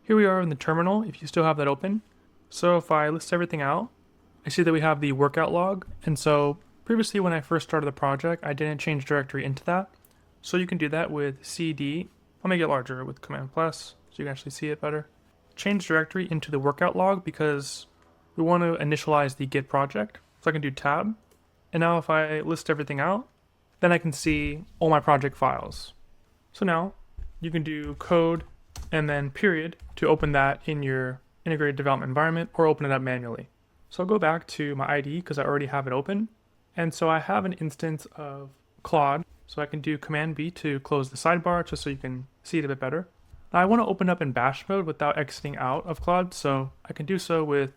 Here we are in the terminal, if you still have that open. So if I list everything out, I see that we have the workout log. And so previously when I first started the project, I didn't change directory into that. So you can do that with cd. I'll make it larger with Command plus so you can actually see it better. Change directory into the workout log because we want to initialize the Git project. So I can do tab. And now if I list everything out, then I can see all my project files. So now you can do code and then period to open that in your integrated development environment or open it up manually. So I'll go back to my IDE because I already have it open. And so I have an instance of Claude. So I can do Command B to close the sidebar just so you can see it a bit better. Now I want to open up in bash mode without exiting out of Claude. So I can do so with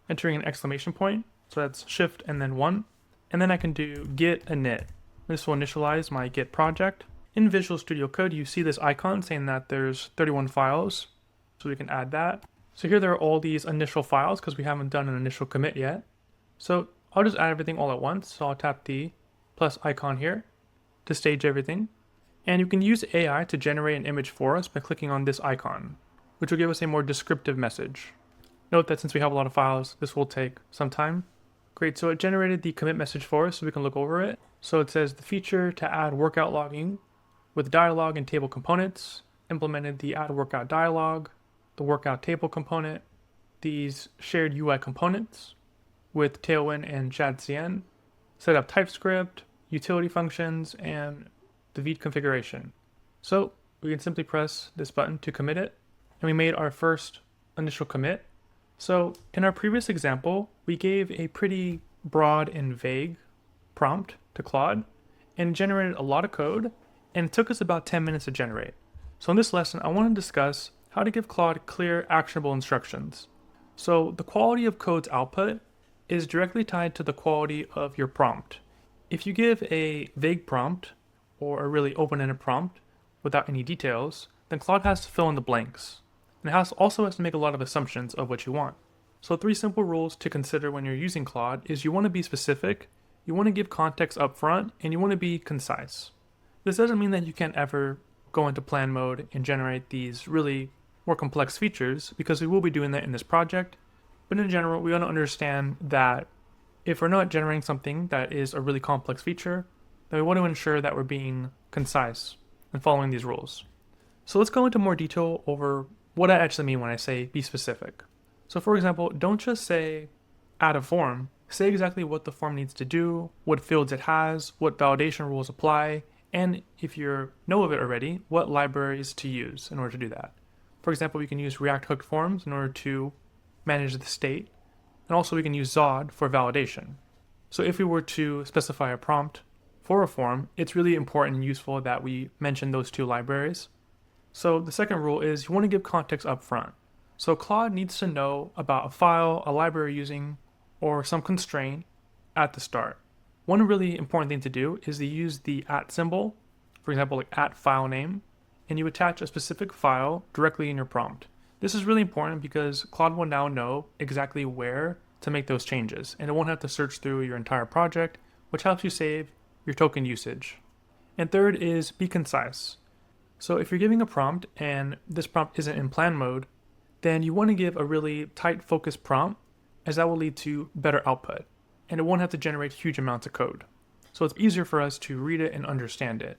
entering an exclamation point. So that's shift and then 1. And then I can do git init. This will initialize my Git project. In Visual Studio Code, you see this icon saying that there's 31 files. So we can add that. So here there are all these initial files because we haven't done an initial commit yet. So I'll just add everything all at once. So I'll tap the plus icon here to stage everything. And you can use AI to generate an image for us by clicking on this icon, which will give us a more descriptive message. Note that since we have a lot of files, this will take some time. Great, so it generated the commit message for us so we can look over it. So it says the feature to add workout logging with dialog and table components, implemented the add workout dialog, the workout table component, these shared UI components with Tailwind and ShadCN, set up TypeScript, utility functions, and the Vite configuration. So we can simply press this button to commit it, and we made our first initial commit. So in our previous example, we gave a pretty broad and vague prompt to Claude and generated a lot of code, and it took us about 10 minutes to generate. So in this lesson, I want to discuss how to give Claude clear, actionable instructions. So the quality of code's output is directly tied to the quality of your prompt. If you give a vague prompt or a really open-ended prompt without any details, then Claude has to fill in the blanks. And it also has to make a lot of assumptions of what you want. So 3 simple rules to consider when you're using Claude is you want to be specific, you want to give context up front, and you want to be concise. This doesn't mean that you can't ever go into plan mode and generate these really more complex features, because we will be doing that in this project. But in general, we want to understand that if we're not generating something that is a really complex feature, then we want to ensure that we're being concise and following these rules. So let's go into more detail over what I actually mean when I say be specific. So for example, don't just say add a form. Say exactly what the form needs to do, what fields it has, what validation rules apply, and if you know of it already, what libraries to use in order to do that. For example, we can use React hooked forms in order to manage the state, and also we can use Zod for validation. So if we were to specify a prompt for a form, it's really important and useful that we mention those 2 libraries. So the second rule is you want to give context up front. So Claude needs to know about a file, a library using, or some constraint at the start. One really important thing to do is to use the @ symbol, for example, like @filename, and you attach a specific file directly in your prompt. This is really important because Claude will now know exactly where to make those changes, and it won't have to search through your entire project, which helps you save your token usage. And third is be concise. So if you're giving a prompt and this prompt isn't in plan mode, then you want to give a really tight focused prompt, as that will lead to better output, and it won't have to generate huge amounts of code. So it's easier for us to read it and understand it.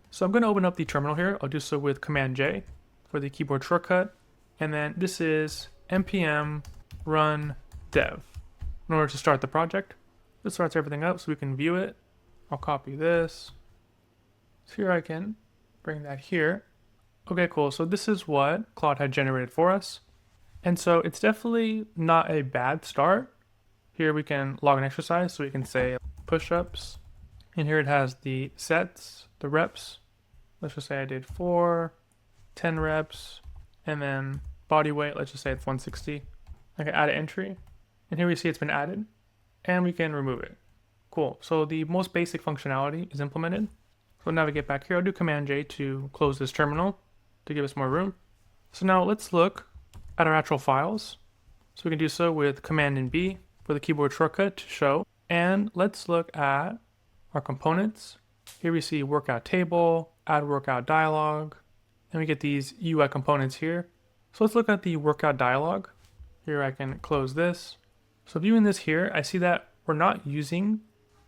So I'm going to open up the terminal here. I'll do so with Command J for the keyboard shortcut. And then this is npm run dev in order to start the project. This starts everything up so we can view it. I'll copy this. So here I can bring that here. Okay, cool. So this is what Claude had generated for us. And so it's definitely not a bad start. Here we can log an exercise, so we can say push-ups. And here it has the sets, the reps. Let's just say I did 4, 10 reps, and then body weight, let's just say it's 160. I can add an entry, and here we see it's been added, and we can remove it. Cool, so the most basic functionality is implemented. So navigate back here, I'll do Command J to close this terminal to give us more room. So now let's look at our actual files. So we can do so with Command and B for the keyboard shortcut to show. And let's look at our components. Here we see workout table, add workout dialog, and we get these UI components here. So let's look at the workout dialog. Here I can close this. So viewing this here, I see that we're not using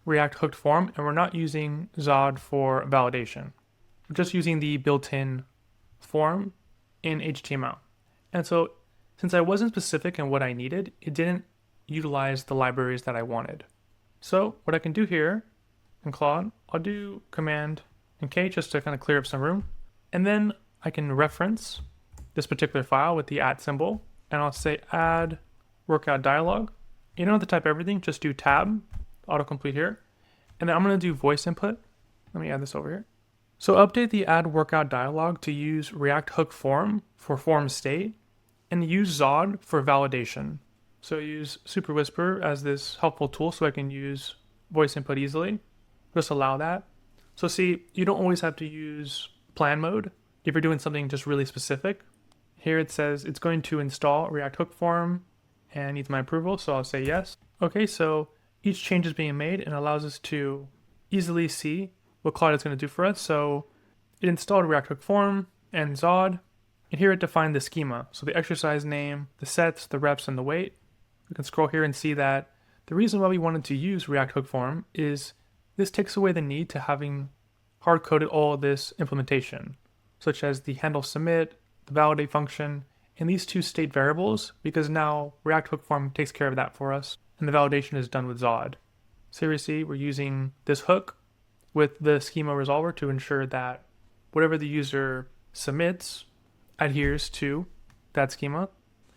React hooked form and we're not using Zod for validation. We're just using the built-in form in HTML. And so since I wasn't specific in what I needed, it didn't utilize the libraries that I wanted. So what I can do here in Claude, I'll do Command and K just to kind of clear up some room. And then I can reference this particular file with the @ symbol, and I'll say add workout dialog. You don't have to type everything, just do tab, autocomplete here. And then I'm going to do voice input. Let me add this over here. So update the add workout dialog to use React hook form for form state and use Zod for validation. So use Super Whisper as this helpful tool so I can use voice input easily. Just allow that. So see, you don't always have to use plan mode if you're doing something just really specific. Here it says it's going to install React hook form and needs my approval, so I'll say yes. Okay, so each change is being made and allows us to easily see what Claude is going to do for us. So it installed React hook form and Zod, and here it defined the schema. So the exercise name, the sets, the reps, and the weight. We can scroll here and see that the reason why we wanted to use React hook form is this takes away the need to having hard-coded all of this implementation, such as the handle submit, the validate function, and these two state variables, because now React hook form takes care of that for us, and the validation is done with Zod. So here you see we're using this hook with the schema resolver to ensure that whatever the user submits adheres to that schema.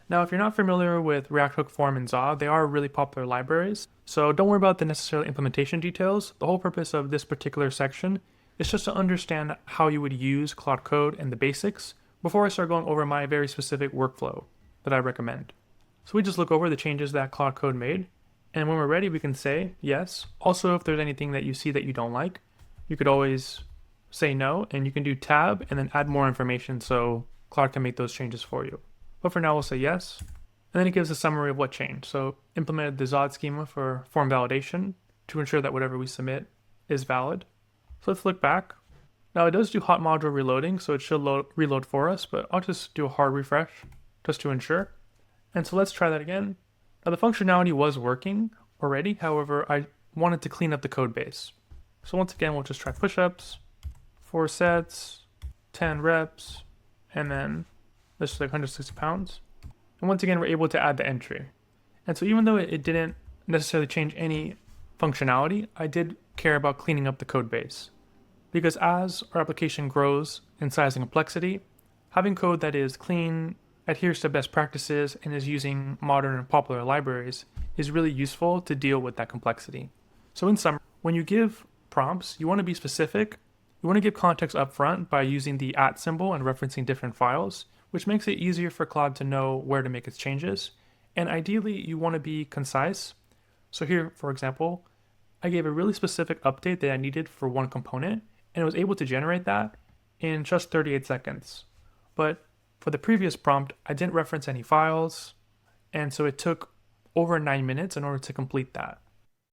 Now, if you're not familiar with React hook form and Zod, they are really popular libraries, so don't worry about the necessary implementation details. The whole purpose of this particular section is just to understand how you would use Claude Code and the basics before I start going over my very specific workflow that I recommend. So we just look over the changes that Claude Code made, and when we're ready, we can say yes. Also, if there's anything that you see that you don't like, you could always say no, and you can do tab and then add more information so Claude can make those changes for you. But for now, we'll say yes. And then it gives a summary of what changed. So implemented the Zod schema for form validation to ensure that whatever we submit is valid. So let's look back. Now it does do hot module reloading, so it should reload for us, but I'll just do a hard refresh just to ensure. And so let's try that again. Now the functionality was working already, however, I wanted to clean up the code base. So once again, we'll just try push-ups, 4 sets, 10 reps, and then this is like 160 pounds. And once again, we're able to add the entry. And so even though it didn't necessarily change any functionality, I did care about cleaning up the code base. Because as our application grows in size and complexity, having code that is clean, adheres to best practices, and is using modern and popular libraries is really useful to deal with that complexity. So in summary, when you give prompts, you want to be specific. You want to give context up front by using the @ symbol and referencing different files, which makes it easier for Claude to know where to make its changes. And ideally, you want to be concise. So here, for example, I gave a really specific update that I needed for one component, and it was able to generate that in just 38 seconds. But for the previous prompt, I didn't reference any files, and so it took over 9 minutes in order to complete that.